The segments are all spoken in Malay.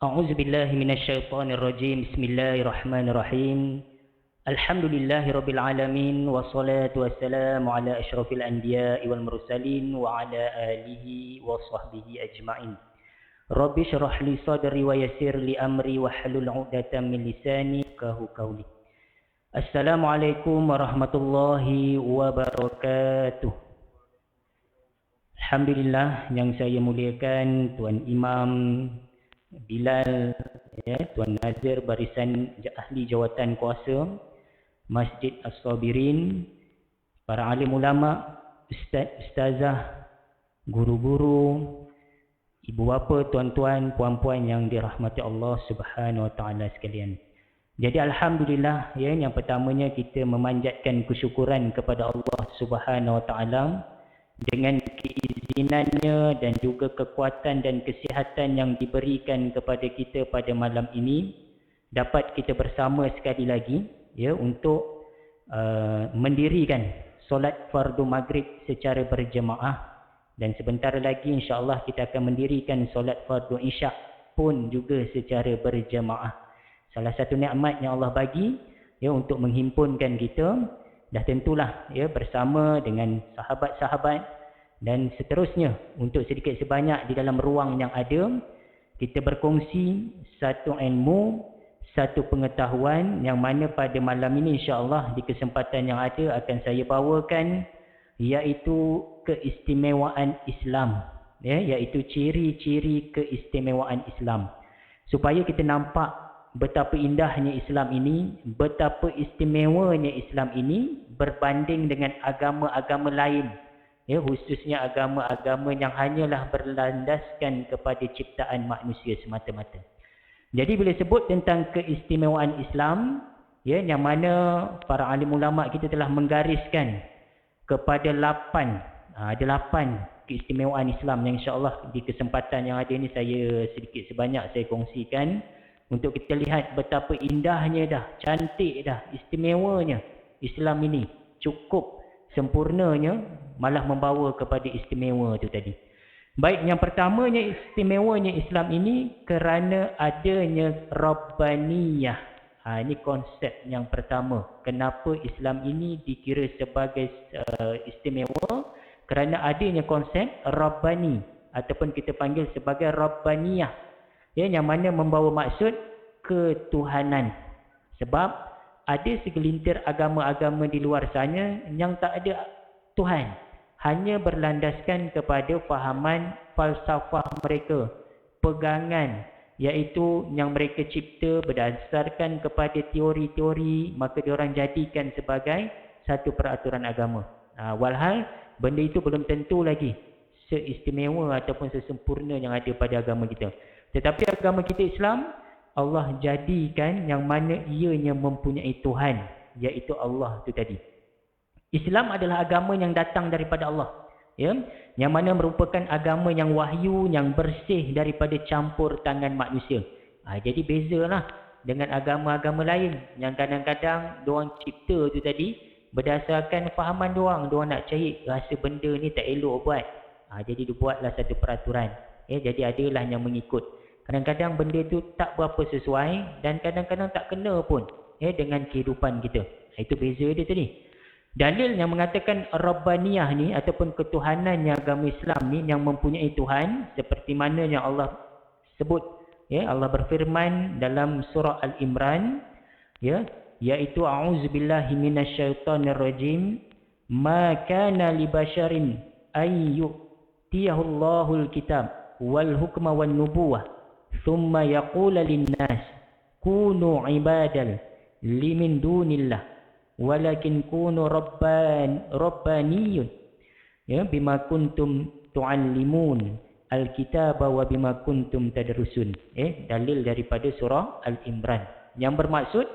أعوذ بالله من الشيطان الرجيم بسم الله الرحمن الرحيم الحمد لله رب العالمين والصلاة والسلام على أشرف الأنبياء والمرسلين وعلى آله وصحبه أجمعين رب اشرح لي صدري ويسر لي أمري واحلل عقدة من لساني يفقهوا قولي السلام عليكم ورحمة الله وبركاته. Alhamdulillah, yang saya muliakan Tuan Imam Bilal, Tuan Nazir Barisan Ahli Jawatan Kuasa Masjid As-Sabirin, para alim ulama, ustazah, guru-guru, ibu bapa, tuan-tuan, puan-puan yang dirahmati Allah Subhanahu Wa Taala sekalian. Jadi alhamdulillah, yang pertamanya kita memanjatkan kesyukuran kepada Allah Subhanahu Wa Taala dengan keizinannya dan juga kekuatan dan kesihatan yang diberikan kepada kita pada malam ini, dapat kita bersama sekali lagi untuk mendirikan solat fardu maghrib secara berjemaah, dan sebentar lagi insya-Allah kita akan mendirikan solat fardu isyak pun juga secara berjemaah. Salah satu nikmat yang Allah bagi untuk menghimpunkan kita. Dah tentulah bersama dengan sahabat-sahabat dan seterusnya, untuk sedikit sebanyak di dalam ruang yang ada, kita berkongsi satu ilmu, satu pengetahuan yang mana pada malam ini insya-Allah di kesempatan yang ada akan saya bawakan, iaitu keistimewaan Islam, iaitu ciri-ciri keistimewaan Islam, supaya kita nampak betapa indahnya Islam ini, betapa istimewanya Islam ini berbanding dengan agama-agama lain, khususnya agama-agama yang hanyalah berlandaskan kepada ciptaan manusia semata-mata. Jadi bila sebut tentang keistimewaan Islam, yang mana para alim ulama kita telah menggariskan kepada 8 keistimewaan Islam yang insya-Allah di kesempatan yang ada ini saya sedikit sebanyak saya kongsikan, untuk kita lihat betapa indahnya dah, cantik dah, istimewanya Islam ini, cukup sempurnanya, malah membawa kepada istimewa itu tadi. Baik, yang pertamanya istimewanya Islam ini kerana adanya Rabbaniyah. Ini konsep yang pertama. Kenapa Islam ini dikira sebagai istimewa? Kerana adanya konsep Rabbani, ataupun kita panggil sebagai Rabbaniyah. Yang mana membawa maksud ketuhanan. Sebab ada segelintir agama-agama di luar sana yang tak ada Tuhan, hanya berlandaskan kepada fahaman falsafah mereka, pegangan, iaitu yang mereka cipta berdasarkan kepada teori-teori, maka diorang jadikan sebagai satu peraturan agama. Walhal benda itu belum tentu lagi seistimewa ataupun sesempurna yang ada pada agama kita. Tetapi agama kita Islam, Allah jadikan yang mana ianya mempunyai Tuhan, iaitu Allah itu tadi. Islam adalah agama yang datang daripada Allah, yang mana merupakan agama yang wahyu, yang bersih daripada campur tangan manusia. Jadi bezalah dengan agama-agama lain yang kadang-kadang diorang cipta itu tadi berdasarkan fahaman diorang nak cari rasa benda ni tak elok buat. Jadi dibuatlah satu peraturan. Jadi adalah yang mengikut. Kadang-kadang benda tu tak berapa sesuai dan kadang-kadang tak kena pun dengan kehidupan kita. Itu beza dia tadi. Dalil yang mengatakan Rabbaniyah ni ataupun ketuhanannya agama Islam ni yang mempunyai Tuhan, seperti mana yang Allah sebut, Allah berfirman dalam surah Al-Imran, iaitu a'udzubillahi minasyaitonirrajim, ma kana li basharin ay yu'tiyahul kitab wal hukma wan nubuwah thumma yaqula linnas kunu ibadan limin dunillah walakin kunu rabbaniyun bima kuntum tuallimun alkitaba wa bima kuntum tadrusun. Dalil daripada surah Al-Imran yang bermaksud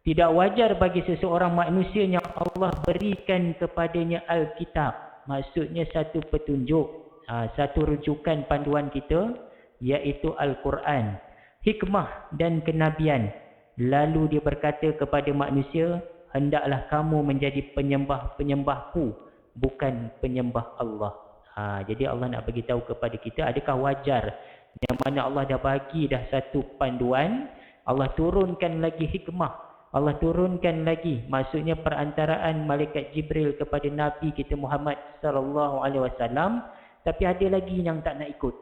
tidak wajar bagi seseorang manusia yang Allah berikan kepadanya Alkitab, maksudnya satu petunjuk, satu rujukan panduan kita, iaitu Al-Quran, hikmah dan kenabian. Lalu dia berkata kepada manusia, hendaklah kamu menjadi penyembah-penyembahku, bukan penyembah Allah. Jadi Allah nak bagi tahu kepada kita, adakah wajar yang mana Allah dah bagi dah satu panduan, Allah turunkan lagi hikmah, Allah turunkan lagi, maksudnya perantaraan malaikat Jibril kepada Nabi kita Muhammad sallallahu alaihi wasallam, tapi ada lagi yang tak nak ikut.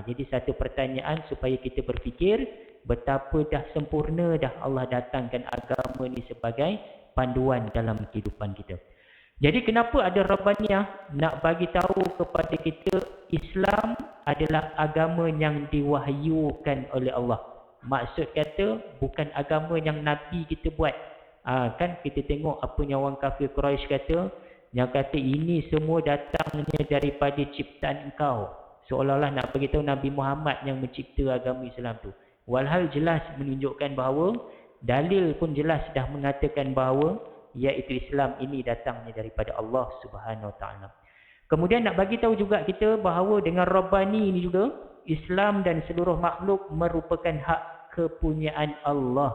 Jadi satu pertanyaan supaya kita berfikir betapa dah sempurna dah Allah datangkan agama ni sebagai panduan dalam kehidupan kita. Jadi kenapa ada Rabbaniyah nak bagi tahu kepada kita Islam adalah agama yang diwahyukan oleh Allah. Maksud kata bukan agama yang Nabi kita buat. Kan kita tengok apa yang orang kafir Quraisy kata, yang kata ini semua datangnya daripada ciptaan engkau. Seolah-olah nak beritahu Nabi Muhammad yang mencipta agama Islam tu. Walhal jelas menunjukkan bahawa dalil pun jelas dah mengatakan bahawa iaitu Islam ini datangnya daripada Allah Subhanahu Wa Taala. Kemudian nak bagi tahu juga kita bahawa dengan Rabbani ini juga Islam dan seluruh makhluk merupakan hak kepunyaan Allah.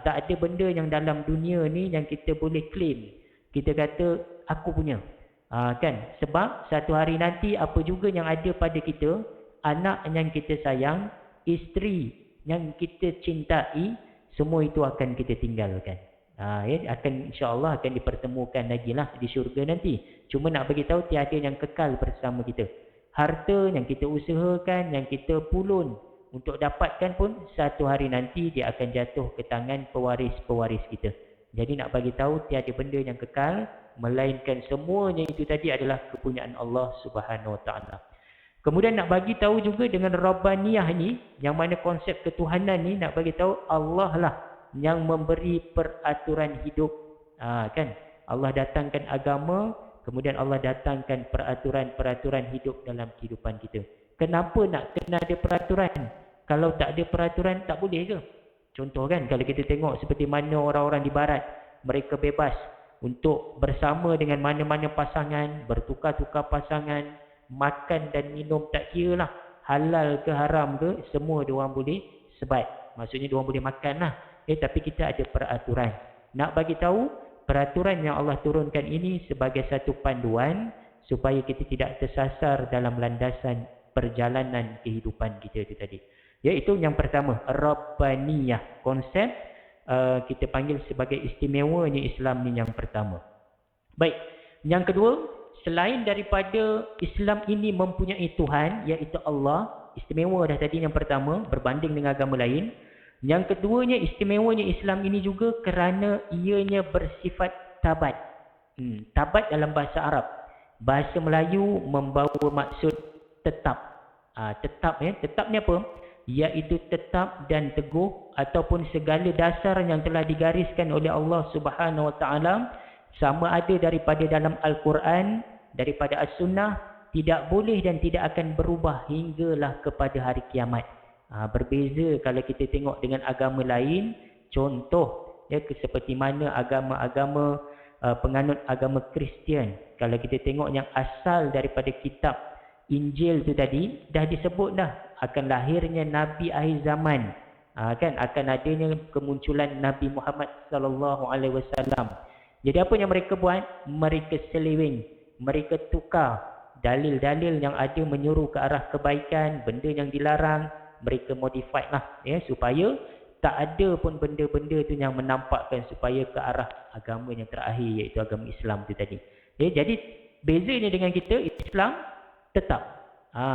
Tak ada benda yang dalam dunia ni yang kita boleh claim. Kita kata aku punya. Kan? Sebab satu hari nanti apa juga yang ada pada kita, anak yang kita sayang, isteri yang kita cintai, semua itu akan kita tinggalkan. Akan insya-Allah akan dipertemukan lagi lah di syurga nanti. Cuma nak bagi tahu tiada yang kekal bersama kita. Harta yang kita usahakan, yang kita pulun untuk dapatkan pun satu hari nanti dia akan jatuh ke tangan pewaris-pewaris kita. Jadi nak bagi tahu tiada benda yang kekal, melainkan semuanya itu tadi adalah kepunyaan Allah Subhanahu Wa Taala. Kemudian nak bagi tahu juga dengan Rabbaniyah ni, yang mana konsep ketuhanan ni nak bagi tahu Allah lah yang memberi peraturan hidup. Kan? Allah datangkan agama, kemudian Allah datangkan peraturan-peraturan hidup dalam kehidupan kita. Kenapa nak kena ada peraturan? Kalau tak ada peraturan tak boleh ke? Contoh kan, kalau kita tengok seperti mana orang-orang di barat, mereka bebas untuk bersama dengan mana-mana pasangan, bertukar-tukar pasangan, makan dan minum tak kira lah, halal ke haram ke, semua diorang boleh sebat. Maksudnya diorang boleh makan lah. Tapi kita ada peraturan. Nak bagi tahu peraturan yang Allah turunkan ini sebagai satu panduan supaya kita tidak tersasar dalam landasan perjalanan kehidupan kita itu tadi. Iaitu yang pertama, Rabbaniyah. Konsep kita panggil sebagai istimewanya Islam ni yang pertama. Baik, yang kedua, selain daripada Islam ini mempunyai Tuhan, iaitu Allah, istimewa dah tadi yang pertama berbanding dengan agama lain. Yang keduanya, istimewanya Islam ini juga kerana ianya bersifat tabat. Tabat dalam bahasa Arab. Bahasa Melayu membawa maksud tetap. Tetap ni apa? Iaitu tetap dan teguh ataupun segala dasar yang telah digariskan oleh Allah Subhanahu Wa Taala, sama ada daripada dalam Al-Quran, daripada As-Sunnah, tidak boleh dan tidak akan berubah hinggalah kepada hari kiamat. Berbeza kalau kita tengok dengan agama lain. Contoh seperti mana agama-agama penganut agama Kristian, kalau kita tengok yang asal daripada kitab Injil tu tadi, dah disebut dah akan lahirnya Nabi akhir zaman. Kan akan adanya kemunculan Nabi Muhammad sallallahu alaihi wasallam. Jadi apa yang mereka buat? Mereka seleweng, mereka tukar dalil-dalil yang ada menyuruh ke arah kebaikan, benda yang dilarang mereka modify lah, supaya tak ada pun benda-benda tu yang menampakkan supaya ke arah agama yang terakhir, iaitu agama Islam tu tadi. Jadi bezanya dengan kita, Islam tetap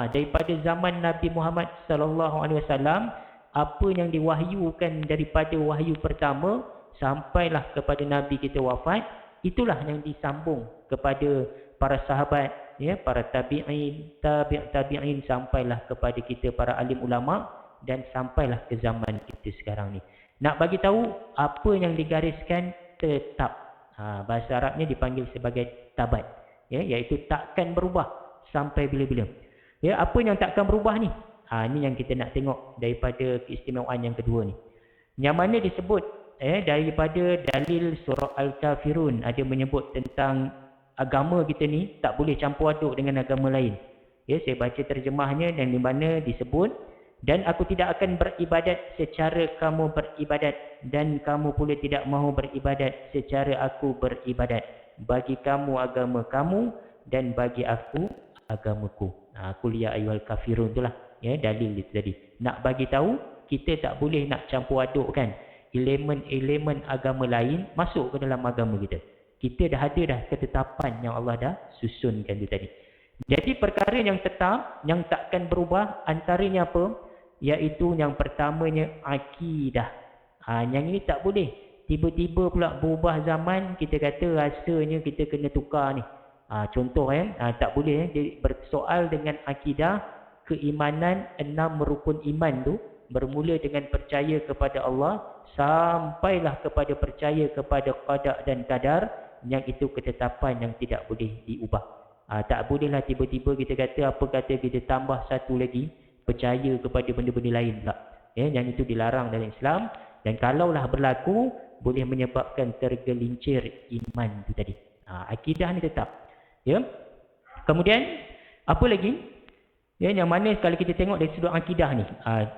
daripada zaman Nabi Muhammad sallallahu alaihi wasallam, apa yang diwahyukan daripada wahyu pertama sampailah kepada Nabi kita wafat, itulah yang disambung kepada para sahabat, para tabi'in, tabi'in, sampailah kepada kita para alim ulama, dan sampailah ke zaman kita sekarang ni. Nak bagi tahu apa yang digariskan tetap. Bahasa Arabnya dipanggil sebagai tabat, iaitu takkan berubah sampai bila-bila. Apa yang takkan berubah ni? Ini yang kita nak tengok daripada keistimewaan yang kedua ni. Yang mana disebut daripada dalil surah Al-Kafirun, ada menyebut tentang agama kita ni tak boleh campur aduk dengan agama lain. Saya baca terjemahnya, dan di mana disebut, dan aku tidak akan beribadat secara kamu beribadat, dan kamu pula tidak mahu beribadat secara aku beribadat. Bagi kamu agama kamu, dan bagi aku agamaku. Qul ya ayyuhal kafirun, itulah Ya, dalil itu tadi. Nak bagi tahu, kita tak boleh nak campur adukkan elemen-elemen agama lain masuk ke dalam agama kita. Kita dah ada dah ketetapan yang Allah dah susunkan itu tadi. Jadi perkara yang tetap, yang takkan berubah, antaranya apa? Iaitu yang pertamanya akidah. Yang ini tak boleh. Tiba-tiba pula berubah zaman, kita kata rasanya kita kena tukar ni. Contoh tak boleh. Jadi bersoal dengan akidah, keimanan 6 rukun iman tu bermula dengan percaya kepada Allah sampailah kepada percaya kepada qada dan qadar, yang itu ketetapan yang tidak boleh diubah. Tak bolehlah tiba-tiba kita kata apa kata kita tambah satu lagi percaya kepada benda-benda lain pula. Yang itu dilarang dalam Islam, dan kalaulah berlaku boleh menyebabkan tergelincir iman itu tadi. Akidah ni tetap. Kemudian apa lagi? Yang mana kalau kita tengok dari sudut akidah ni,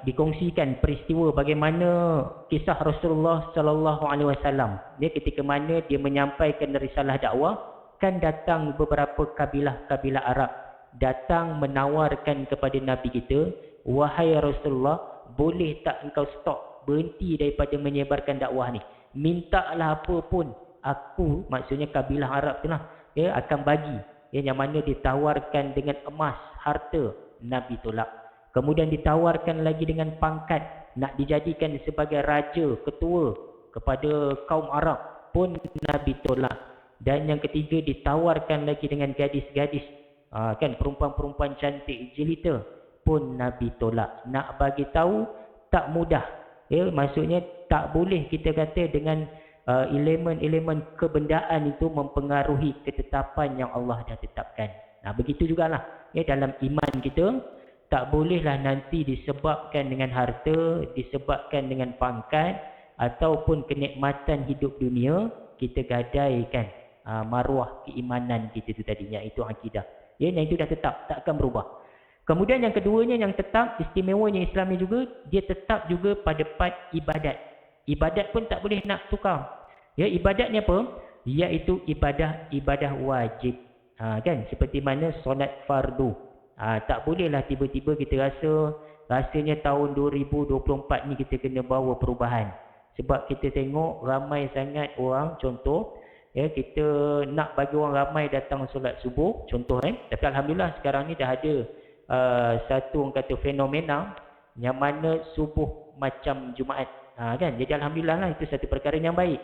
dikongsikan peristiwa bagaimana kisah Rasulullah sallallahu alaihi wasallam. Dia ketika mana dia menyampaikan risalah dakwah, kan datang beberapa kabilah-kabilah Arab datang menawarkan kepada Nabi kita, wahai Rasulullah, boleh tak engkau stop, berhenti daripada menyebarkan dakwah ni? Mintalah apa pun, aku, maksudnya kabilah Arab tu lah, akan bagi. Yang mana ditawarkan dengan emas, harta, Nabi tolak. Kemudian ditawarkan lagi dengan pangkat, nak dijadikan sebagai raja, ketua kepada kaum Arab, pun Nabi tolak. Dan yang ketiga ditawarkan lagi dengan gadis-gadis, kan perempuan-perempuan cantik jelita, pun Nabi tolak. Nak bagi tahu tak mudah. Maksudnya tak boleh kita kata dengan elemen-elemen kebendaan itu mempengaruhi ketetapan yang Allah dah tetapkan. Begitu jugalah dalam iman kita, tak bolehlah nanti disebabkan dengan harta, disebabkan dengan pangkat ataupun kenikmatan hidup dunia, kita gadaikan maruah keimanan kita itu tadi, iaitu akidah. Yang itu dah tetap, tak akan berubah. Kemudian yang keduanya yang tetap, istimewanya Islam ni juga, dia tetap juga pada part ibadat. Ibadat pun tak boleh nak tukar. Ibadatnya apa? Iaitu ibadah wajib. Kan seperti mana solat fardu. Tak bolehlah tiba-tiba kita rasanya tahun 2024 ni kita kena bawa perubahan. Sebab kita tengok ramai sangat orang, contoh kita nak bagi orang ramai datang solat subuh, contoh tapi alhamdulillah sekarang ni dah ada satu orang kata fenomena yang mana subuh macam Jumaat. Kan, jadi alhamdulillah lah, itu satu perkara yang baik.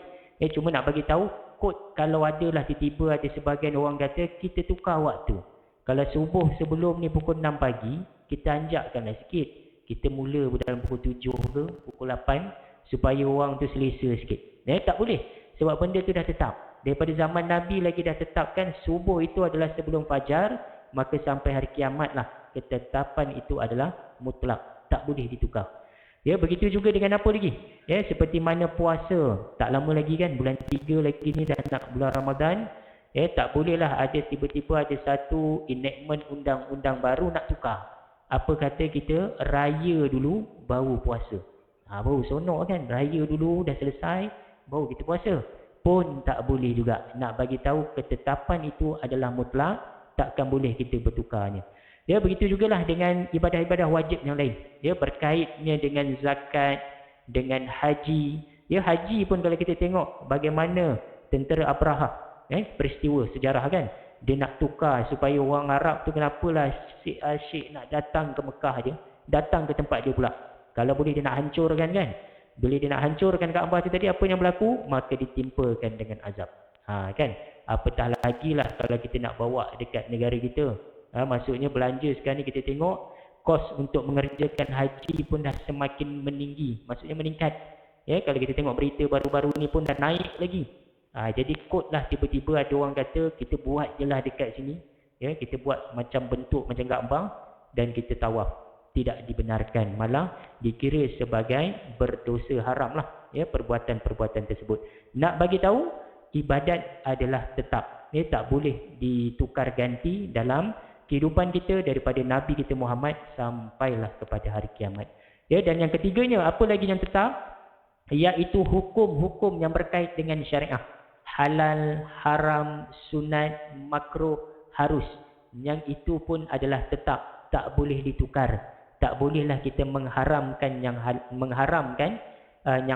Cuma nak bagi tahu kod, kalau adalah tiba-tiba ada sebahagian orang kata kita tukar waktu. Kalau subuh sebelum ni pukul 6 pagi, kita anjakkanlah sikit. Kita mula dalam pukul 7 ke pukul 8 supaya orang tu selesa sikit. Tak boleh. Sebab benda tu dah tetap. Daripada zaman Nabi lagi dah tetapkan subuh itu adalah sebelum fajar, maka sampai hari kiamat lah ketetapan itu adalah mutlak. Tak boleh ditukar. Begitu juga dengan apa lagi? Seperti mana puasa, tak lama lagi kan, bulan 3 lagi ni dah nak bulan Ramadan. Tak bolehlah ada tiba-tiba ada satu enactment undang-undang baru nak tukar. Apa kata kita raya dulu baru puasa. Baru sonok kan, raya dulu dah selesai baru kita puasa. Pun tak boleh juga. Nak bagi tahu ketetapan itu adalah mutlak, takkan boleh kita bertukarnya. Begitu jugalah dengan ibadah-ibadah wajib yang lain. Berkaitnya dengan zakat, dengan haji. Haji pun kalau kita tengok bagaimana tentera Abraha, peristiwa sejarah kan, dia nak tukar supaya orang Arab tu kenapalah asyik nak datang ke Mekah dia, datang ke tempat dia pula. Kalau boleh dia nak hancurkan kan. Bila dia nak hancurkan Kaabah tu tadi, apa yang berlaku? Maka ditimpakan dengan azab. Kan? Apatah lagi lah kalau kita nak bawa dekat negara kita. Maksudnya belanja sekarang ni kita tengok kos untuk mengerjakan haji pun dah semakin meninggi, maksudnya meningkat. Kalau kita tengok berita baru-baru ni pun dah naik lagi. Jadi kod lah tiba-tiba ada orang kata kita buat je lah dekat sini. Kita buat macam bentuk macam gambar dan kita tawaf. Tidak dibenarkan, malah dikira sebagai berdosa haram lah perbuatan-perbuatan tersebut. Nak bagi tahu ibadat adalah tetap. Tak boleh ditukar ganti dalam kehidupan kita daripada Nabi kita Muhammad sampailah kepada hari kiamat. Dan yang ketiganya, apa lagi yang tetap? Iaitu hukum-hukum yang berkait dengan syariah. Halal, haram, sunat, makruh, harus. Yang itu pun adalah tetap, tak boleh ditukar. Tak bolehlah kita mengharamkan yang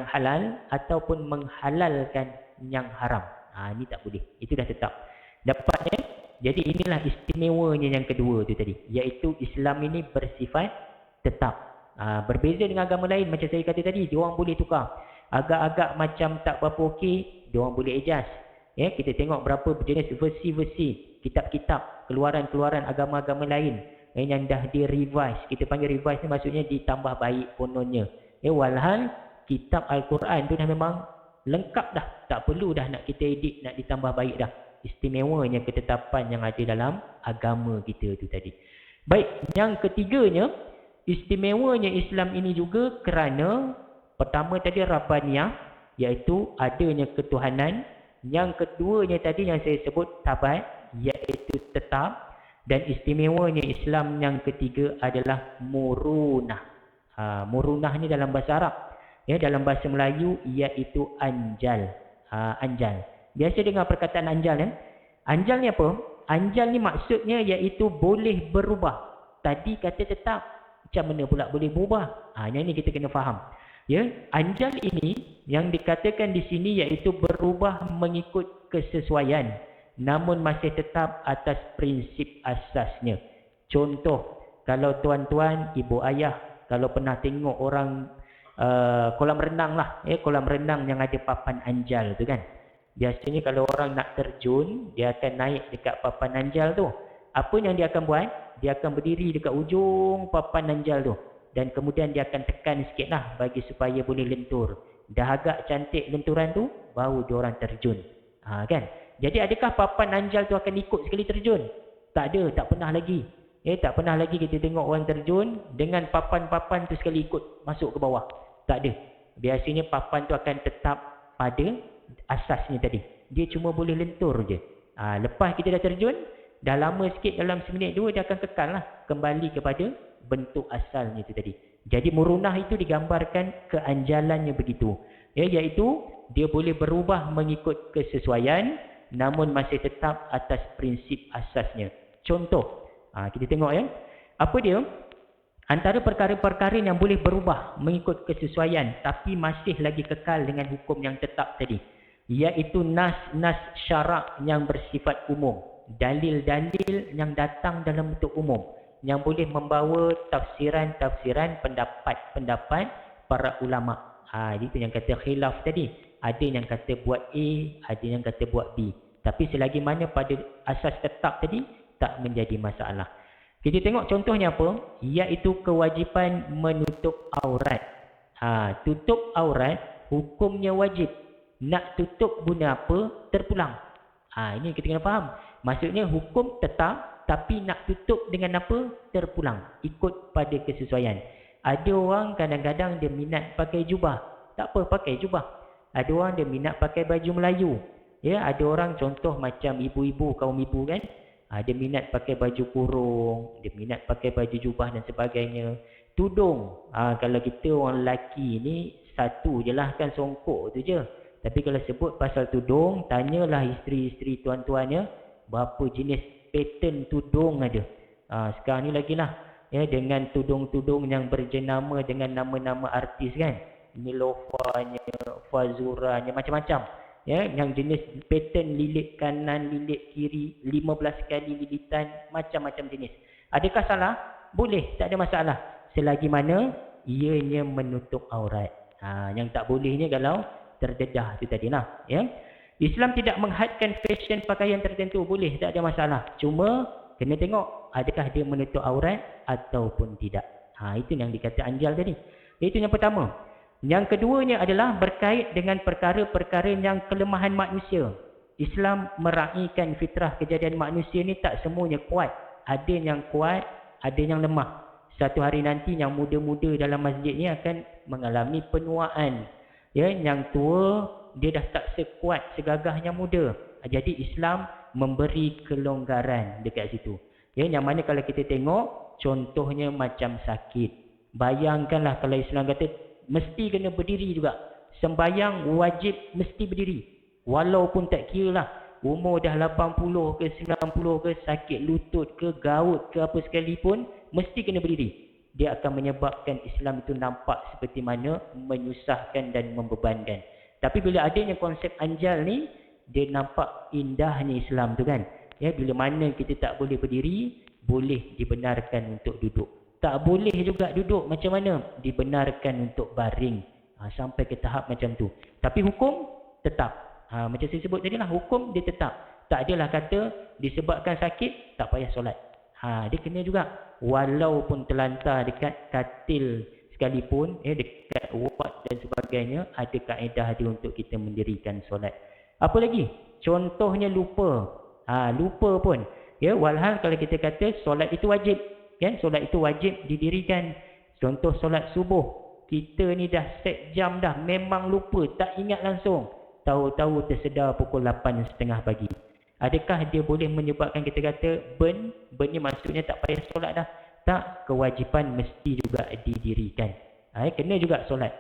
halal ataupun menghalalkan yang haram. Ini tak boleh. Itu dah tetap. Dapat ya? Jadi inilah istimewanya yang kedua tu tadi, iaitu Islam ini bersifat tetap. Berbeza dengan agama lain macam saya kata tadi, diorang boleh tukar. Agak-agak macam tak berapa okey, diorang boleh adjust. Ya, kita tengok berapa jenis versi-versi kitab-kitab keluaran-keluaran agama-agama lain yang dah di-revise. Kita panggil revise ni maksudnya ditambah baik kononnya. Walhal kitab Al-Quran tu dah memang lengkap dah. Tak perlu dah nak kita edit, nak ditambah baik dah. Istimewanya ketetapan yang ada dalam agama kita tu tadi. Baik, yang ketiganya, istimewanya Islam ini juga kerana pertama tadi Rabbaniyah, iaitu adanya ketuhanan. Yang keduanya tadi yang saya sebut tabat, iaitu tetap. Dan istimewanya Islam yang ketiga adalah murunah. Murunah ni dalam bahasa Arab. Ya, dalam bahasa Melayu iaitu anjal. Anjal. Biasa dengar perkataan anjal kan? Anjal ni apa? Anjal ni maksudnya iaitu boleh berubah. Tadi kata tetap. Macam mana pula boleh berubah? Yang ni kita kena faham. Ya, anjal ini yang dikatakan di sini iaitu berubah mengikut kesesuaian, namun masih tetap atas prinsip asasnya. Contoh, kalau tuan-tuan, ibu ayah, kalau pernah tengok orang kolam renang lah, kolam renang yang ada papan anjal tu kan. Biasanya kalau orang nak terjun, dia akan naik dekat papan anjal tu. Apa yang dia akan buat? Dia akan berdiri dekat ujung papan anjal tu. Dan kemudian dia akan tekan sikit lah bagi supaya boleh lentur. Dah agak cantik lenturan tu, baru dia orang terjun. Kan? Jadi adakah papan anjal tu akan ikut sekali terjun? Tak ada, tak pernah lagi. Tak pernah lagi kita tengok orang terjun dengan papan-papan tu sekali ikut masuk ke bawah. Tak ada. Biasanya papan tu akan tetap pada asasnya tadi. Dia cuma boleh lentur je. Lepas kita dah terjun, dah lama sikit, dalam seminit dua, dia akan kekal lah kembali kepada bentuk asalnya itu tadi. Jadi murunah itu digambarkan keanjalannya begitu. Iaitu dia boleh berubah mengikut kesesuaian, namun masih tetap atas prinsip asasnya. Contoh, kita tengok ya. Apa dia? Antara perkara-perkara yang boleh berubah mengikut kesesuaian tapi masih lagi kekal dengan hukum yang tetap tadi, iaitu nas-nas syarak yang bersifat umum, dalil-dalil yang datang dalam bentuk umum, yang boleh membawa tafsiran-tafsiran, pendapat-pendapat para ulama. Itu yang kata khilaf tadi. Ada yang kata buat A, ada yang kata buat B. Tapi selagi mana pada asas tetap tadi, tak menjadi masalah. Kita tengok contohnya apa? Iaitu kewajipan menutup aurat. Tutup aurat, hukumnya wajib. Nak tutup guna apa? Terpulang. Ini kita kena faham. Maksudnya hukum tetap, tapi nak tutup dengan apa? Terpulang. Ikut pada kesesuaian. Ada orang kadang-kadang dia minat pakai jubah. Tak apa, pakai jubah. Ada orang dia minat pakai baju Melayu. Ya, ada orang contoh macam ibu-ibu, kaum ibu kan. Dia minat pakai baju kurung, dia minat pakai baju jubah dan sebagainya. Tudung, kalau kita orang lelaki ni satu je lah kan, songkok tu je. Tapi kalau sebut pasal tudung, tanyalah isteri-isteri tuan-tuannya berapa jenis pattern tudung ada. Sekarang ni lagi lah, ya, dengan tudung-tudung yang berjenama dengan nama-nama artis kan. Nilofanya, Fazuranya, macam-macam. Ya, yang jenis pattern lilit kanan, lilit kiri, 15 kali lilitan, macam-macam jenis. Adakah salah? Boleh, tak ada masalah. Selagi mana ianya menutup aurat. Yang tak bolehnya kalau terdedah tu tadi lah. Ya. Islam tidak menghadkan fashion pakaian tertentu. Boleh, tak ada masalah. Cuma kena tengok adakah dia menutup aurat ataupun tidak. Itu yang dikata anjal tadi. Itu yang pertama. Yang keduanya adalah berkait dengan perkara-perkara yang kelemahan manusia. Islam meraihkan fitrah kejadian manusia ni tak semuanya kuat. Ada yang kuat, ada yang lemah. Satu hari nanti yang muda-muda dalam masjid ni akan mengalami penuaan. Ya, yang tua dia dah tak sekuat segagah yang muda. Jadi Islam memberi kelonggaran dekat situ. Ya, yang mana kalau kita tengok contohnya macam sakit. Bayangkanlah kalau Islam kata mesti kena berdiri juga. Sembayang wajib mesti berdiri. Walaupun tak kira lah umur dah 80 ke 90 ke, sakit lutut ke, gaut ke apa sekalipun, mesti kena berdiri. dia akan menyebabkan Islam itu nampak seperti mana menyusahkan dan membebankan. Tapi bila adanya konsep anjal ni, dia nampak indahnya Islam tu kan. Ya, bila mana kita tak boleh berdiri, boleh dibenarkan untuk duduk. Tak boleh juga duduk macam mana? Dibenarkan untuk baring. Sampai ke tahap macam tu. Tapi hukum tetap. Macam saya sebut tadi lah, hukum dia tetap. Tak adalah kata disebabkan sakit, tak payah solat. Dia kena juga. Walaupun terlantar dekat katil sekalipun, dekat wad dan sebagainya, ada kaedah dia untuk kita mendirikan solat. Apa lagi? Contohnya lupa. Lupa pun. Walhal kalau kita kata solat itu wajib. Solat itu wajib didirikan. Contoh solat subuh. Kita ni dah set jam dah. Memang lupa. Tak ingat langsung. Tahu-tahu tersedar pukul 8.30 pagi. Adakah dia boleh menyebabkan kita kata burn ni maksudnya tak payah solat dah? Tak, kewajipan mesti juga didirikan. Kena juga solat.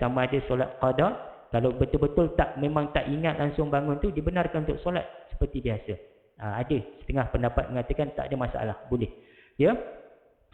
Sama ada solat qada. Kalau betul-betul memang tak ingat langsung bangun tu, dibenarkan untuk solat seperti biasa. Ada setengah pendapat mengatakan tak ada masalah, boleh.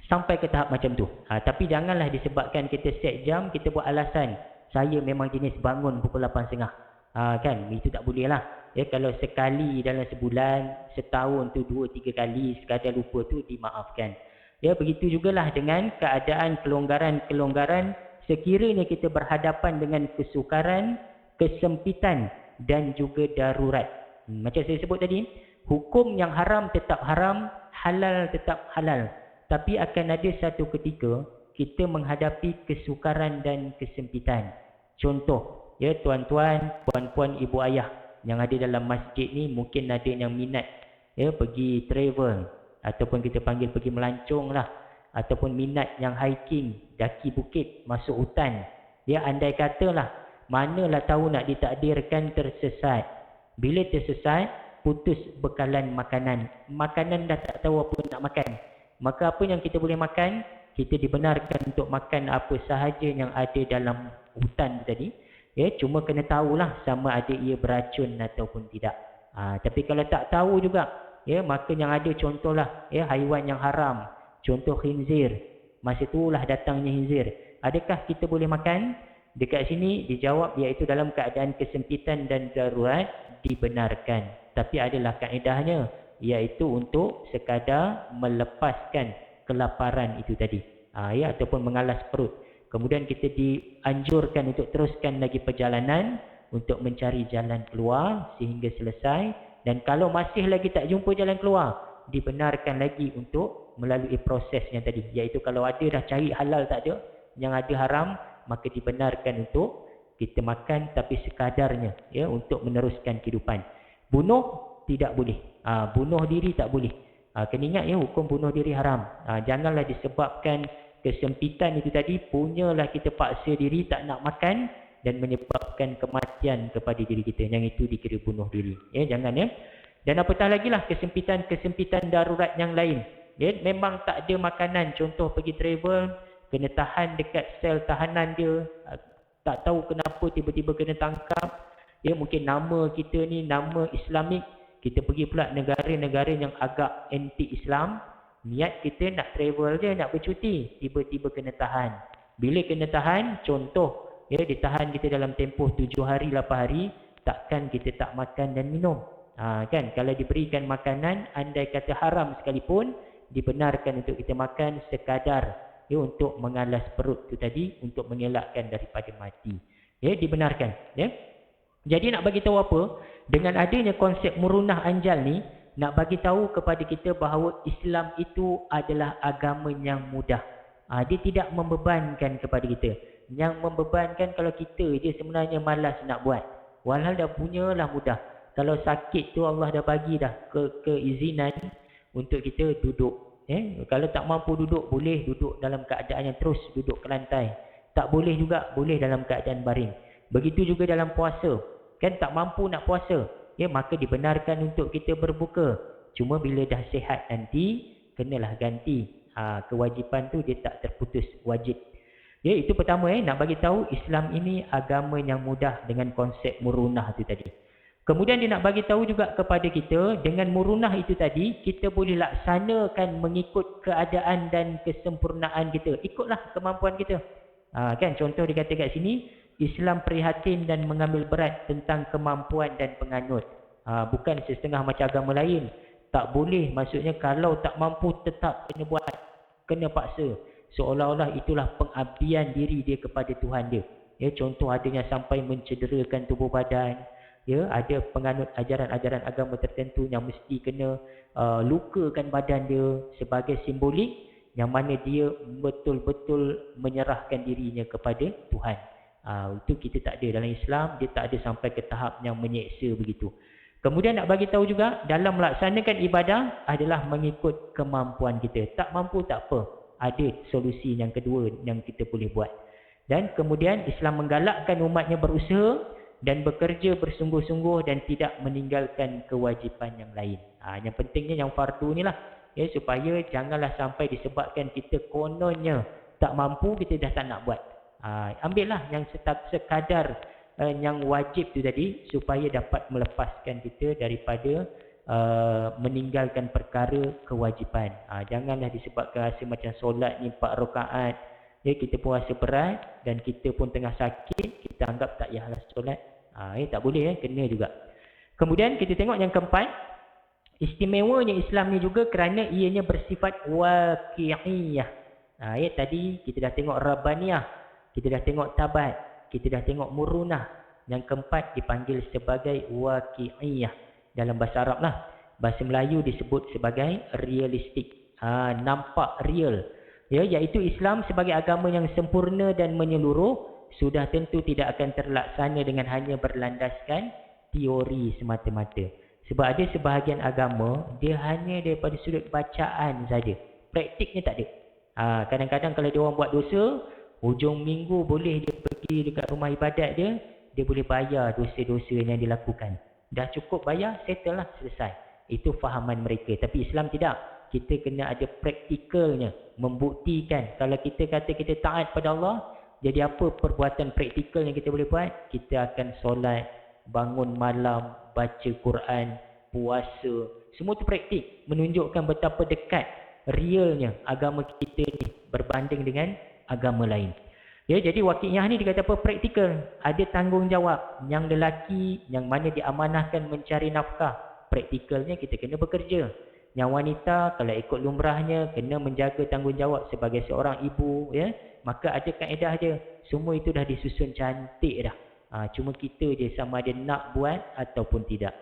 Sampai ke tahap macam tu. Tapi janganlah disebabkan kita set jam, kita buat alasan. Saya memang jenis bangun pukul 8.30. Kan, itu tak boleh lah. Kalau sekali dalam sebulan, setahun tu 2-3 kali sekadar lupa tu dimaafkan. Begitu jugalah dengan keadaan kelonggaran-kelonggaran sekiranya kita berhadapan dengan kesukaran, kesempitan dan juga darurat. Macam saya sebut tadi, hukum yang haram tetap haram, halal tetap halal. Tapi akan ada satu ketika kita menghadapi kesukaran dan kesempitan. Contoh, tuan-tuan, puan-puan, ibu ayah yang ada dalam masjid ni mungkin ada yang minat pergi travel ataupun kita panggil pergi melancong lah, ataupun minat yang hiking, daki bukit, masuk hutan. Andai katalah, manalah tahu nak ditakdirkan tersesat. Bila tersesat, putus bekalan makanan. Makanan dah tak tahu apa nak makan. Maka apa yang kita boleh makan, kita dibenarkan untuk makan apa sahaja yang ada dalam hutan tadi. Cuma kena tahulah sama ada ia beracun ataupun tidak. Tapi kalau tak tahu juga, maka yang ada contohlah haiwan yang haram. Contoh khinzir. Masa itulah datangnya khinzir. Adakah kita boleh makan? Dekat sini dijawab iaitu dalam keadaan kesempitan dan darurat dibenarkan. Tapi adalah kaedahnya, iaitu untuk sekadar melepaskan kelaparan itu tadi. Ataupun mengalas perut. Kemudian kita dianjurkan untuk teruskan lagi perjalanan untuk mencari jalan keluar sehingga selesai. Dan kalau masih lagi tak jumpa jalan keluar, dibenarkan lagi untuk melalui prosesnya tadi. Iaitu kalau ada dah cari halal tak ada, yang ada haram, maka dibenarkan untuk kita makan tapi sekadarnya untuk meneruskan kehidupan. Bunuh tidak boleh. Bunuh diri tak boleh. Kena ingat hukum bunuh diri haram. Janganlah disebabkan kesempitan itu tadi, punyalah kita paksa diri tak nak makan dan menyebabkan kematian kepada diri kita. Yang itu dikira bunuh diri. Jangan Dan apatah lagi lah kesempitan darurat yang lain. Memang tak ada makanan. Contoh pergi travel, kena tahan dekat sel tahanan dia. Tak tahu kenapa tiba-tiba kena tangkap. Mungkin nama kita ni nama Islamik. Kita pergi pula negara-negara yang agak anti-Islam. Niat kita nak travel je, nak bercuti. Tiba-tiba kena tahan. Bila kena tahan, contoh, ditahan kita dalam tempoh 7 hari, 8 hari, takkan kita tak makan dan minum. Kan? Kalau diberikan makanan, andai kata haram sekalipun, dibenarkan untuk kita makan sekadar untuk mengalas perut tu tadi, untuk mengelakkan daripada mati. Dibenarkan. Jadi nak bagi tahu apa? Dengan adanya konsep murunah anjal ni, nak bagi tahu kepada kita bahawa Islam itu adalah agama yang mudah. Dia tidak membebankan kepada kita. Yang membebankan kalau kita je sebenarnya malas nak buat. Walhal dah punyalah mudah. Kalau sakit tu Allah dah bagi dah keizinan untuk kita duduk. Kalau tak mampu duduk, boleh duduk dalam keadaan yang terus duduk ke lantai. Tak boleh juga, boleh dalam keadaan baring. Begitu juga dalam puasa. Kan tak mampu nak puasa. Maka dibenarkan untuk kita berbuka. Cuma bila dah sihat nanti, kenalah ganti. Kewajipan tu dia tak terputus wajib. Itu pertama nak bagi tahu Islam ini agama yang mudah dengan konsep murunah tu tadi. Kemudian dia nak bagi tahu juga kepada kita, dengan murunah itu tadi, kita boleh laksanakan mengikut keadaan dan kesempurnaan kita. Ikutlah kemampuan kita. Kan contoh dia kata kat sini, Islam prihatin dan mengambil berat tentang kemampuan dan penganut. Bukan setengah macam agama lain. Tak boleh, maksudnya kalau tak mampu tetap kena buat, kena paksa. Seolah-olah itulah pengabdian diri dia kepada Tuhan dia. Ya, contoh adanya sampai mencederakan tubuh badan. Ya, ada penganut ajaran-ajaran agama tertentu yang mesti kena lukakan badan dia sebagai simbolik yang mana dia betul-betul menyerahkan dirinya kepada Tuhan. Itu kita tak ada dalam Islam, dia tak ada sampai ke tahap yang menyeksa begitu. Kemudian nak bagi tahu juga, dalam melaksanakan ibadah adalah mengikut kemampuan kita. Tak mampu tak apa, ada solusi yang kedua yang kita boleh buat. Dan kemudian Islam menggalakkan umatnya berusaha dan bekerja bersungguh-sungguh dan tidak meninggalkan kewajipan yang lain. Yang pentingnya yang fardu ni lah. Ya, supaya janganlah sampai disebabkan kita kononnya tak mampu, kita dah tak nak buat. Ambillah yang sekadar yang wajib tu tadi, supaya dapat melepaskan kita daripada meninggalkan perkara kewajipan. Janganlah disebabkan rasa macam solat ni 4 rakaat, ya, kita pun rasa berat dan kita pun tengah sakit, kita anggap tak payahlah solat. Tak boleh, kena juga. Kemudian kita tengok yang keempat, istimewanya Islam ni juga kerana ianya bersifat waqi'iyah. Tadi kita dah tengok rabbaniyah, kita dah tengok tabat, kita dah tengok murunah. Yang keempat dipanggil sebagai waqi'iyah. Dalam bahasa Arab lah. Bahasa Melayu disebut sebagai realistik. Nampak real. Ya, iaitu Islam sebagai agama yang sempurna dan menyeluruh sudah tentu tidak akan terlaksana dengan hanya berlandaskan teori semata-mata. Sebab ada sebahagian agama, dia hanya daripada sudut bacaan saja. Praktiknya tak ada. Kadang-kadang kalau dia orang buat dosa, hujung minggu boleh dia pergi dekat rumah ibadat dia, dia boleh bayar dosa-dosa yang dia lakukan. Dah cukup bayar, settle lah, selesai. Itu fahaman mereka. Tapi Islam tidak. Kita kena ada praktikalnya. Membuktikan. Kalau kita kata kita taat pada Allah, jadi apa perbuatan praktikal yang kita boleh buat? Kita akan solat, bangun malam, baca Quran, puasa. Semua itu praktik. Menunjukkan betapa dekat realnya agama kita ni berbanding dengan agama lain. Ya, jadi waqi'iyah ni dikata apa? Praktikal. Ada tanggungjawab. Yang lelaki yang mana diamanahkan mencari nafkah. Praktikalnya kita kena bekerja. Yang wanita kalau ikut lumrahnya kena menjaga tanggungjawab sebagai seorang ibu, ya. Maka ada kaedah dia. Semua itu dah disusun cantik dah. Cuma kita je sama ada nak buat ataupun tidak.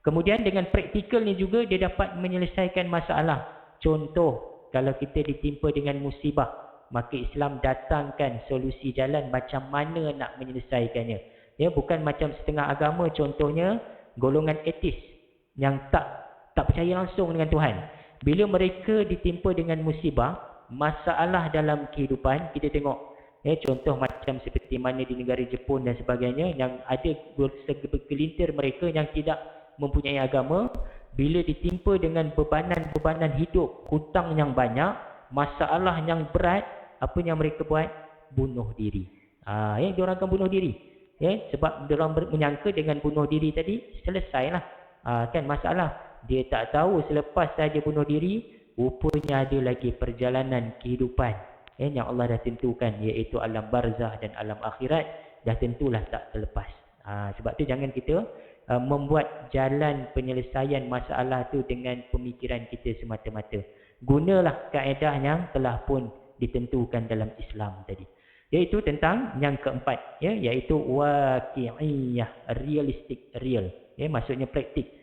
Kemudian dengan praktikal ni juga dia dapat menyelesaikan masalah. Contoh, kalau kita ditimpa dengan musibah, maka Islam datangkan solusi jalan macam mana nak menyelesaikannya. Ya, bukan macam setengah agama, contohnya golongan etis yang tak percaya langsung dengan Tuhan. Bila mereka ditimpa dengan musibah, masalah dalam kehidupan, kita tengok contoh macam seperti mana di negara Jepun dan sebagainya, yang ada segelintir mereka yang tidak mempunyai agama, bila ditimpa dengan bebanan-bebanan hidup, hutang yang banyak, masalah yang berat, apa yang mereka buat? Bunuh diri. Diorang akan bunuh diri. Sebab diorang menyangka dengan bunuh diri tadi, selesailah. Kan masalah. Dia tak tahu selepas saja bunuh diri, rupanya ada lagi perjalanan kehidupan yang Allah dah tentukan, iaitu alam barzah dan alam akhirat, dah tentulah tak terlepas. Sebab tu jangan kita membuat jalan penyelesaian masalah tu dengan pemikiran kita semata-mata. Gunalah kaedah yang telah pun ditentukan dalam Islam tadi. Iaitu tentang yang keempat, iaitu waqi'iyah, realistik, real. Maksudnya praktik.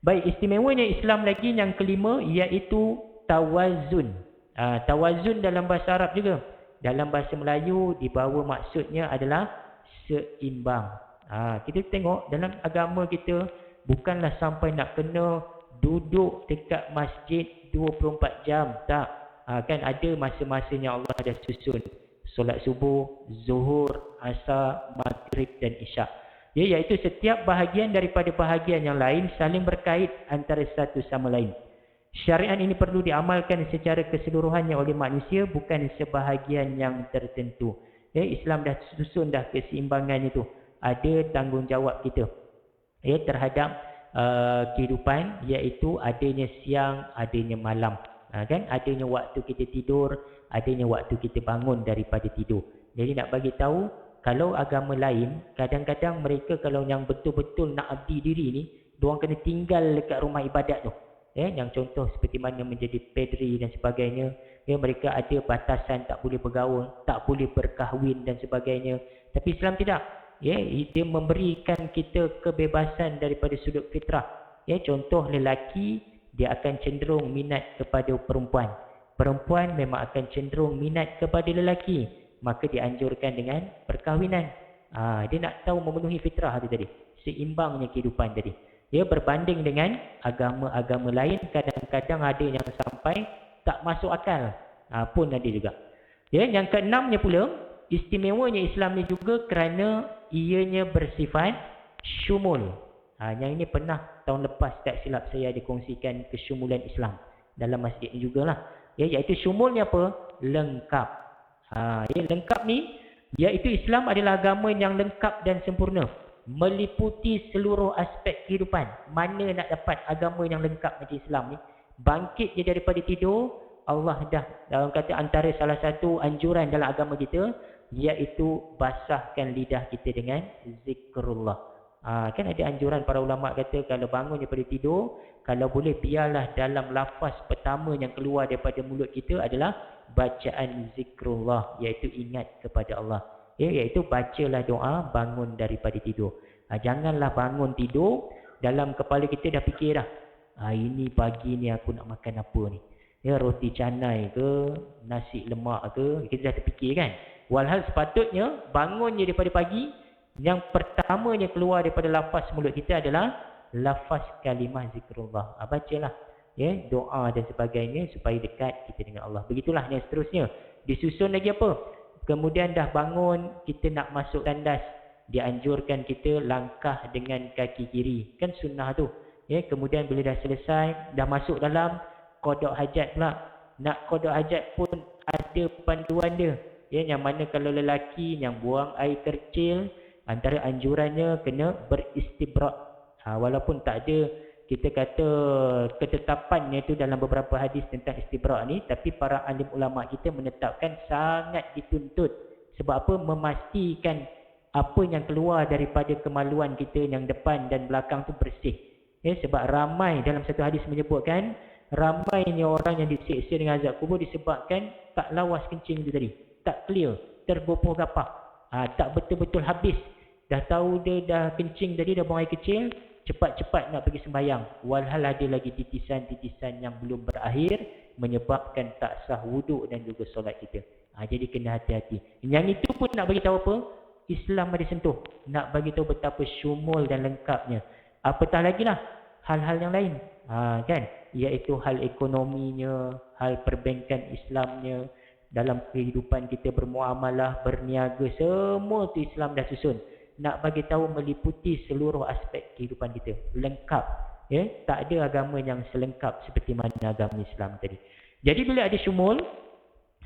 Baik, istimewanya Islam lagi yang kelima, iaitu tawazun. Tawazun dalam bahasa Arab juga. Dalam bahasa Melayu dibawa maksudnya adalah seimbang. Kita tengok dalam agama kita, bukanlah sampai nak kena duduk dekat masjid 24 jam. Tak. Kan ada masa-masanya Allah dah susun. Solat subuh, zuhur, asar, maghrib dan isyak. Iaitu setiap bahagian daripada bahagian yang lain saling berkait antara satu sama lain. Syariat ini perlu diamalkan secara keseluruhannya oleh manusia, bukan sebahagian yang tertentu. Islam dah susun dah keseimbangan itu. Ada tanggungjawab kita. terhadap kehidupan, iaitu adanya siang, adanya malam. Kan adanya waktu kita tidur, adanya waktu kita bangun daripada tidur. Jadi nak bagi tahu, kalau agama lain, kadang-kadang mereka kalau yang betul-betul nak abdi diri ni, diorang kena tinggal dekat rumah ibadat tu. Yang contoh seperti mana menjadi padri dan sebagainya. Mereka ada batasan, tak boleh bergaul, tak boleh berkahwin dan sebagainya. Tapi Islam tidak. Dia memberikan kita kebebasan daripada sudut fitrah. Contoh lelaki, dia akan cenderung minat kepada perempuan. Perempuan memang akan cenderung minat kepada lelaki. Maka dianjurkan dengan perkahwinan. Dia nak tahu memenuhi fitrah tu tadi. Seimbangnya kehidupan tadi. Berbanding dengan agama-agama lain, kadang-kadang ada yang sampai tak masuk akal. Pun ada juga. Yang keenamnya pula, istimewanya Islam ni juga kerana ianya bersifat syumul. Yang ini pernah tahun lepas tak silap saya ada kongsikan kesyumulan Islam dalam masjid ni jugalah. Iaitu syumulnya apa? Lengkap. Lengkap ni, iaitu Islam adalah agama yang lengkap dan sempurna, meliputi seluruh aspek kehidupan. Mana nak dapat agama yang lengkap macam Islam ni? Bangkit je daripada tidur, Allah dah dalam kata antara salah satu anjuran dalam agama kita, iaitu basahkan lidah kita dengan zikrullah. Kan ada anjuran para ulama kata kalau bangun daripada tidur, kalau boleh biarlah dalam lafaz pertama yang keluar daripada mulut kita adalah bacaan zikrullah, iaitu ingat kepada Allah. Iaitu bacalah doa bangun daripada tidur. Janganlah bangun tidur, dalam kepala kita dah fikir dah, ini pagi ni aku nak makan apa ni. Roti canai ke, nasi lemak ke, kita dah terfikir kan. Walhal sepatutnya bangun je daripada pagi, yang pertamanya keluar daripada lafaz mulut kita adalah lafaz kalimah zikrullah. Bacalah doa dan sebagainya supaya dekat kita dengan Allah. Begitulah yang seterusnya. Disusun lagi apa? Kemudian dah bangun, kita nak masuk tandas, dianjurkan kita langkah dengan kaki kiri. Kan sunnah tu. Kemudian bila dah selesai, dah masuk dalam qada hajat pula. Nak qada hajat pun ada panduan dia. Yang mana kalau lelaki yang buang air kecil, antara anjurannya kena beristibrak. Walaupun tak ada kita kata ketetapannya itu dalam beberapa hadis tentang istibrak ni, tapi para alim ulama kita menetapkan sangat dituntut. Sebab apa? Memastikan apa yang keluar daripada kemaluan kita yang depan dan belakang tu bersih. Sebab ramai dalam satu hadis menyebutkan, ramainya orang yang disiksa dengan azab kubur disebabkan tak lawas kencing itu tadi, tak clear, tergopoh gapak, tak betul-betul habis. Dah tahu dia dah kencing tadi, dah buang air kecil, cepat-cepat nak pergi sembahyang. Walhal ada lagi titisan-titisan yang belum berakhir, menyebabkan tak sah wuduk dan juga solat kita. Jadi kena hati-hati. Yang itu pun nak bagi tahu apa? Islam ada sentuh. Nak bagi tahu betapa syumul dan lengkapnya. Apatah lagi lah hal-hal yang lain. Kan? Iaitu hal ekonominya, hal perbankan Islamnya, dalam kehidupan kita bermuamalah, berniaga, semua tu Islam dah susun. Nak bagi tahu meliputi seluruh aspek kehidupan kita. Lengkap. Tak ada agama yang selengkap seperti mana agama Islam tadi. Jadi bila ada syumul,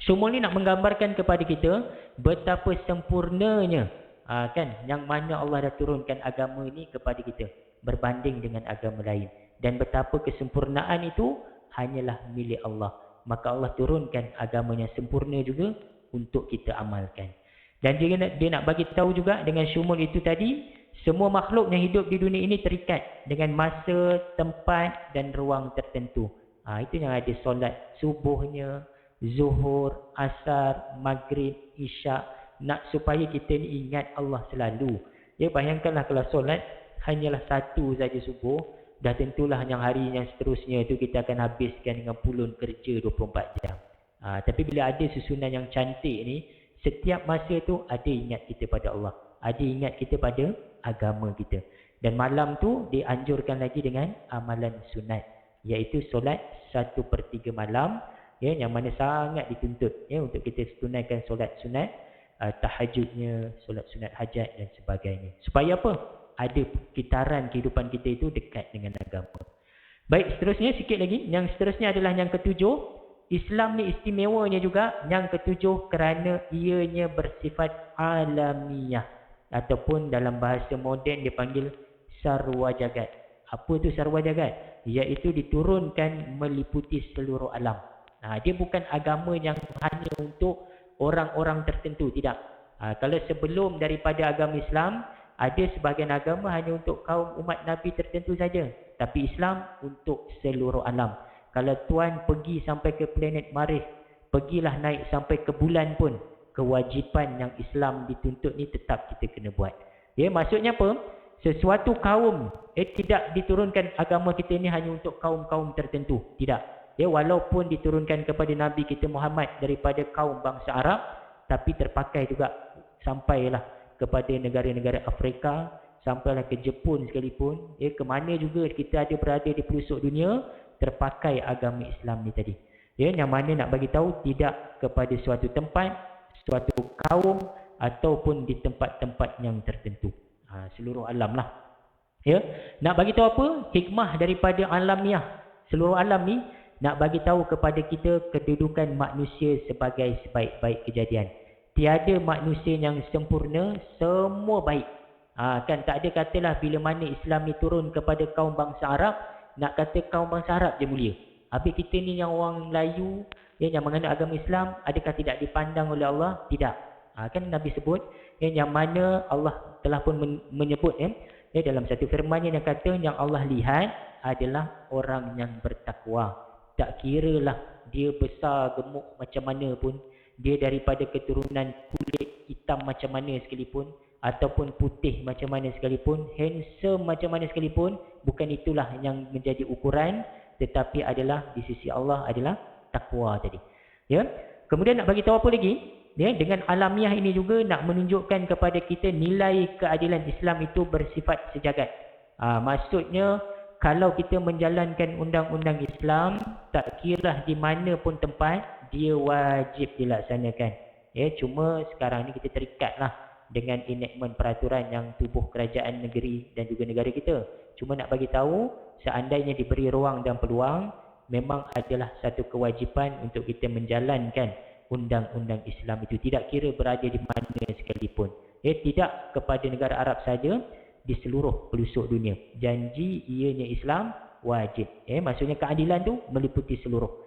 syumul ni nak menggambarkan kepada kita betapa sempurnanya kan, yang mana Allah dah turunkan agama ini kepada kita berbanding dengan agama lain. Dan betapa kesempurnaan itu hanyalah milik Allah. Maka Allah turunkan agama yang sempurna juga untuk kita amalkan. Dan dia nak bagi tahu juga dengan syumul itu tadi, semua makhluk yang hidup di dunia ini terikat dengan masa, tempat dan ruang tertentu. Itu yang ada solat subuhnya, zuhur, asar, maghrib, isyak. Nak supaya kita ni ingat Allah selalu. Bayangkanlah kalau solat hanyalah satu saja subuh, dah tentulah yang hari yang seterusnya itu kita akan habiskan dengan pulun kerja 24 jam. Tapi bila ada susunan yang cantik ni, setiap masa tu ada ingat kita pada Allah, ada ingat kita pada agama kita. Dan malam tu dianjurkan lagi dengan amalan sunat, iaitu solat 1/3 malam, yang mana sangat dituntut untuk kita tunaikan solat sunat, tahajudnya, solat sunat hajat dan sebagainya. Supaya apa? Ada kitaran kehidupan kita itu dekat dengan agama. Baik, seterusnya sikit lagi. Yang seterusnya adalah yang ketujuh. Islam ni istimewanya juga yang ketujuh kerana ianya bersifat alamiah, ataupun dalam bahasa moden dipanggil sarwa jagat. Apa tu sarwa jagat? Iaitu diturunkan meliputi seluruh alam. Dia bukan agama yang hanya untuk orang-orang tertentu, tidak. Kalau sebelum daripada agama Islam, ada sebahagian agama hanya untuk kaum umat Nabi tertentu saja. Tapi Islam untuk seluruh alam. Kalau tuan pergi sampai ke planet Marikh, pergilah naik sampai ke bulan pun, kewajipan yang Islam dituntut ni tetap kita kena buat. Maksudnya apa? Sesuatu kaum tidak diturunkan agama kita ni hanya untuk kaum-kaum tertentu, tidak. Walaupun diturunkan kepada Nabi kita Muhammad daripada kaum bangsa Arab, tapi terpakai juga sampailah kepada negara-negara Afrika, sampailah ke Jepun sekalipun, ke mana juga kita ada berada di pelosok dunia, terpakai agama Islam ni tadi. Yang mana nak bagi tahu tidak kepada suatu tempat, suatu kaum ataupun di tempat-tempat yang tertentu. Seluruh alam lah. Nak bagi tahu apa? Hikmah daripada alamiah. Seluruh alam ni nak bagi tahu kepada kita kedudukan manusia sebagai sebaik-baik kejadian. Tiada manusia yang sempurna, semua baik. Kan tak ada katalah bila mana Islam ni turun kepada kaum bangsa Arab, nak kata kaum bangsa Arab je mulia. Habis kita ni yang orang Melayu, yang mengenal agama Islam, adakah tidak dipandang oleh Allah? Tidak. Kan Nabi sebut, yang mana Allah telah pun menyebut dalam satu firman-Nya yang kata, yang Allah lihat adalah orang yang bertakwa. Tak kiralah dia besar gemuk macam mana pun, dia daripada keturunan kulit hitam macam mana sekalipun, ataupun putih macam mana sekalipun, handsome macam mana sekalipun, bukan itulah yang menjadi ukuran, tetapi adalah di sisi Allah adalah takwa tadi. Kemudian nak bagi tahu apa lagi? Dengan alamiah ini juga nak menunjukkan kepada kita nilai keadilan Islam itu bersifat sejagat. Maksudnya kalau kita menjalankan undang-undang Islam, tak kira di mana pun tempat, dia wajib dilaksanakan. Cuma sekarang ni kita terikatlah dengan enactment peraturan yang tubuh kerajaan negeri dan juga negara kita. Cuma nak bagi tahu, seandainya diberi ruang dan peluang, memang adalah satu kewajipan untuk kita menjalankan undang-undang Islam itu. Tidak kira berada di mana sekalipun. Tidak kepada negara Arab saja, di seluruh pelosok dunia. Janji ianya Islam wajib. Maksudnya keadilan tu meliputi seluruh.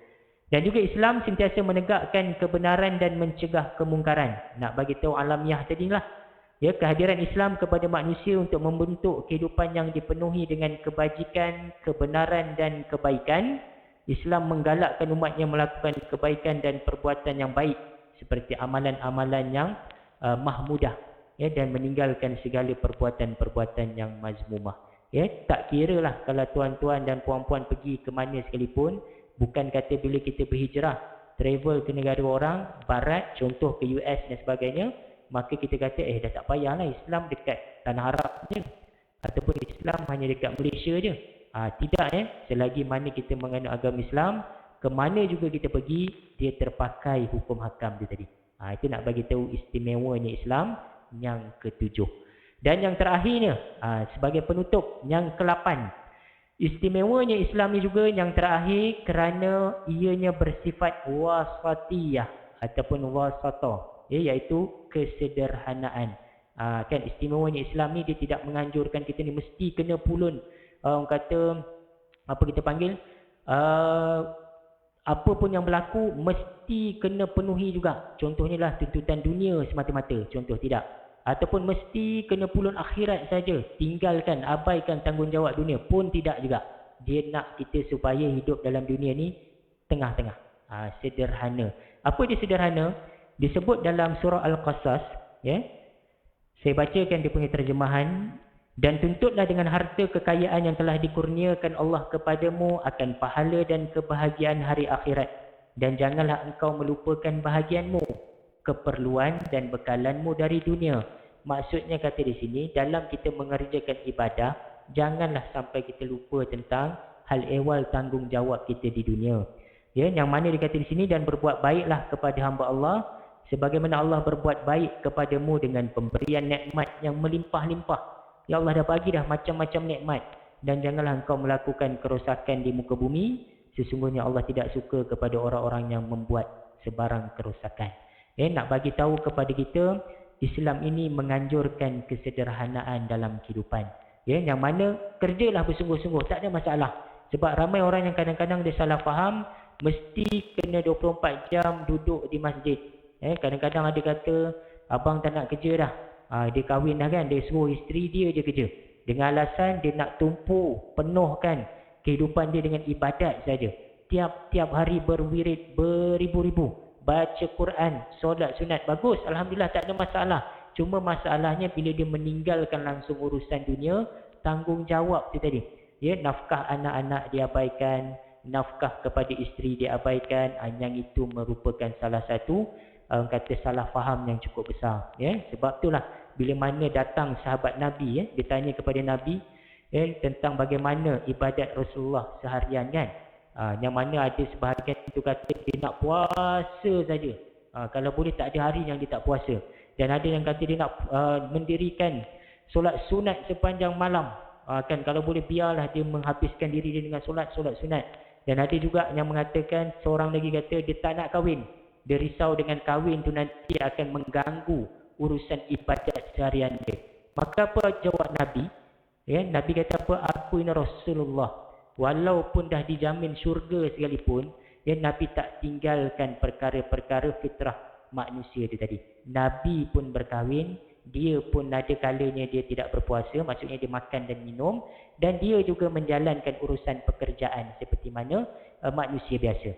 Dan juga Islam sentiasa menegakkan kebenaran dan mencegah kemungkaran. Nak bagi tahu alamiah tadi lah. Kehadiran Islam kepada manusia untuk membentuk kehidupan yang dipenuhi dengan kebajikan, kebenaran dan kebaikan. Islam menggalakkan umatnya melakukan kebaikan dan perbuatan yang baik, seperti amalan-amalan yang mahmudah, dan meninggalkan segala perbuatan-perbuatan yang mazmumah. Tak kira lah kalau tuan-tuan dan puan-puan pergi ke mana sekalipun, bukan kata bila kita berhijrah, travel ke negara orang barat, contoh ke US dan sebagainya, maka kita kata dah tak payahlah, Islam dekat tanah Arab je, ataupun Islam hanya dekat Malaysia je. Tidak. Selagi mana kita mengenal agama Islam, ke mana juga kita pergi, dia terpakai hukum hakam dia tadi. Itu nak bagi tahu istimewanya Islam yang ketujuh. Dan yang terakhirnya, sebagai penutup, yang ke-8, istimewanya Islam ni juga yang terakhir kerana ianya bersifat wasatiyah ataupun wasatah, iaitu kesederhanaan. Kan istimewanya Islam ni, dia tidak menganjurkan kita ni mesti kena pulun, orang kata apa kita panggil, apa pun yang berlaku mesti kena penuhi juga. Contohnya lah tuntutan dunia semata-mata, contoh tidak. Ataupun mesti kena pulun akhirat saja, tinggalkan, abaikan tanggungjawab dunia pun tidak juga. Dia nak kita supaya hidup dalam dunia ni tengah-tengah, sederhana. Apa dia sederhana? Disebut dalam surah Al-Qasas, saya bacakan dia punya terjemahan. Dan tuntutlah dengan harta kekayaan yang telah dikurniakan Allah kepadamu akan pahala dan kebahagiaan hari akhirat. Dan janganlah engkau melupakan bahagianmu, keperluan dan bekalanmu dari dunia. Maksudnya kata di sini, dalam kita mengerjakan ibadah, janganlah sampai kita lupa tentang hal ehwal tanggungjawab kita di dunia. Yang mana dikata di sini, dan berbuat baiklah kepada hamba Allah, sebagaimana Allah berbuat baik kepadamu dengan pemberian nikmat yang melimpah-limpah. Ya Allah dah bagi dah macam-macam nikmat. Dan janganlah engkau melakukan kerosakan di muka bumi. Sesungguhnya Allah tidak suka kepada orang-orang yang membuat sebarang kerosakan. Nak bagi tahu kepada kita, Islam ini menganjurkan kesederhanaan dalam kehidupan. Ya, yang mana kerjalah bersungguh-sungguh, tak ada masalah. Sebab ramai orang yang kadang-kadang dia salah faham, mesti kena 24 jam duduk di masjid. Kadang-kadang ada kata, abang tak nak kerja dah. Dia kahwin dah kan, dia suruh isteri dia je kerja. Dengan alasan dia nak tumpu, penuhkan kehidupan dia dengan ibadat saja. Tiap-tiap hari berwirid beribu-ribu. Baca Quran, solat sunat. Bagus, Alhamdulillah tak ada masalah. Cuma masalahnya bila dia meninggalkan langsung urusan dunia, tanggungjawab tu tadi. Ya, nafkah anak-anak diabaikan, nafkah kepada isteri diabaikan. Yang itu merupakan salah satu kata salah faham yang cukup besar. Ya, sebab itulah bila mana datang sahabat Nabi, dia tanya kepada Nabi tentang bagaimana ibadat Rasulullah seharian kan. Yang mana ada sebahagian itu kata dia nak puasa saja. Kalau boleh tak ada hari yang dia tak puasa. Dan ada yang kata dia nak mendirikan solat sunat sepanjang malam. Kan kalau boleh biarlah dia menghabiskan diri dia dengan solat sunat. Dan ada juga yang mengatakan, seorang lagi kata dia tak nak kahwin. Dia risau dengan kahwin tu nanti akan mengganggu urusan ibadat seharian dia. Maka apa jawab Nabi? Ya, Nabi kata apa? Aku ini Rasulullah. Walaupun dah dijamin syurga sekalipun, ya, Nabi tak tinggalkan perkara-perkara fitrah manusia itu tadi. Nabi pun berkahwin, dia pun ada kalanya dia tidak berpuasa, maksudnya dia makan dan minum, dan dia juga menjalankan urusan pekerjaan seperti mana manusia biasa.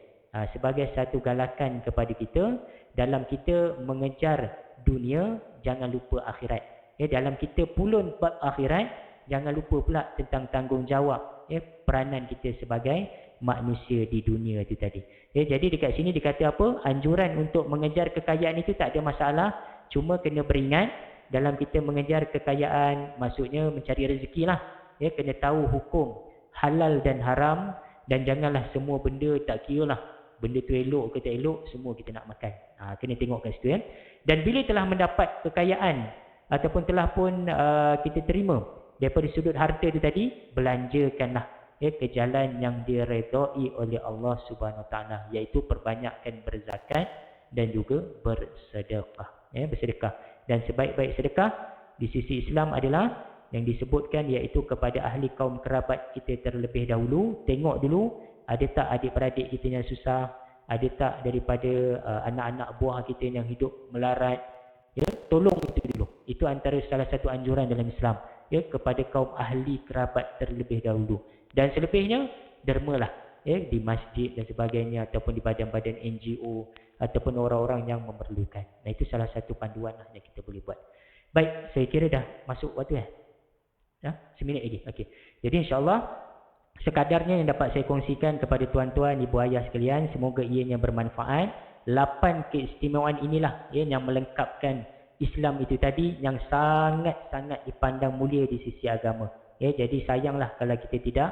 Sebagai satu galakan kepada kita, dalam kita mengejar dunia, jangan lupa akhirat. Ya, dalam kita pulun bab akhirat, jangan lupa pula tentang tanggungjawab, ya, peranan kita sebagai manusia di dunia itu tadi. Ya, jadi dekat sini dikata apa? Anjuran untuk mengejar kekayaan itu tak ada masalah, cuma kena beringat dalam kita mengejar kekayaan, maksudnya mencari rezeki lah. Ya, kena tahu hukum halal dan haram, dan janganlah semua benda tak kira lah. Benda tu elok ke tak elok, semua kita nak makan. Kena tengok kat situ ya. Dan bila telah mendapat kekayaan ataupun telah pun kita terima daripada sudut harta itu tadi, belanjakanlah ke jalan yang diredai oleh Allah Subhanahu Wa Taala, iaitu perbanyakkan berzakat dan juga bersedekah. Bersedekah. Dan sebaik-baik sedekah di sisi Islam adalah yang disebutkan, iaitu kepada ahli kaum kerabat kita terlebih dahulu. Tengok dulu, ada tak adik-beradik kita yang susah, ada tak daripada anak-anak buah kita yang hidup melarat, ya, tolong itu dulu. Itu antara salah satu anjuran dalam Islam, ya, kepada kaum ahli kerabat terlebih dahulu. Dan selebihnya dermalah, ya, di masjid dan sebagainya, ataupun di badan-badan NGO ataupun orang-orang yang memerlukan. Nah, itu salah satu panduan lah yang kita boleh buat. Baik, saya kira dah masuk waktu ya. 1 minit lagi. Okey. Jadi insya-Allah sekadarnya yang dapat saya kongsikan kepada tuan-tuan, ibu ayah sekalian, semoga ianya bermanfaat. 8 keistimewaan inilah, ya, yang melengkapkan Islam itu tadi, yang sangat-sangat dipandang mulia di sisi agama. Ya, jadi sayanglah kalau kita tidak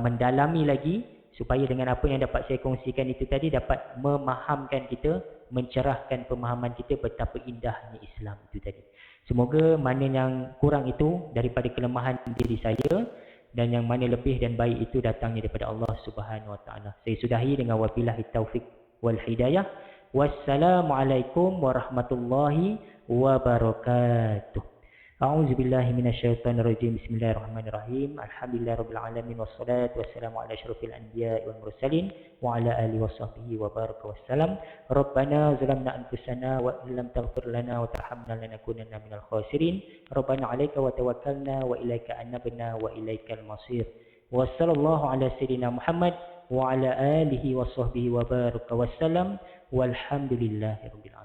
mendalami lagi, supaya dengan apa yang dapat saya kongsikan itu tadi dapat memahamkan kita, mencerahkan pemahaman kita betapa indahnya Islam itu tadi. Semoga mana yang kurang itu daripada kelemahan diri saya, dan yang mana lebih dan baik itu datangnya daripada Allah Subhanahu Wa Taala. Saya sudahi dengan wabillahi taufik wal hidayah. Wassalamualaikum warahmatullahi wabarakatuh. A'udzu billahi minasyaitonir rajim. Bismillahirrahmanirrahim. Alhamdulillahirabbil alamin wassalatu wassalamu ala asyrofil anbiya'i wal mursalin wa ala alihi washabbihi wa baraka wassalam. Rabbana zalamna anfusana wa illam taghfir lana wa tarhamna lanakunanna minal khasirin. Rabbana 'alaika wa tawakkalna wa ilaika anabna wa ilaikal masir. Wa sallallahu ala sayidina Muhammad wa ala alihi washabbihi wa baraka wassalam. Walhamdulillahirabbil alamin.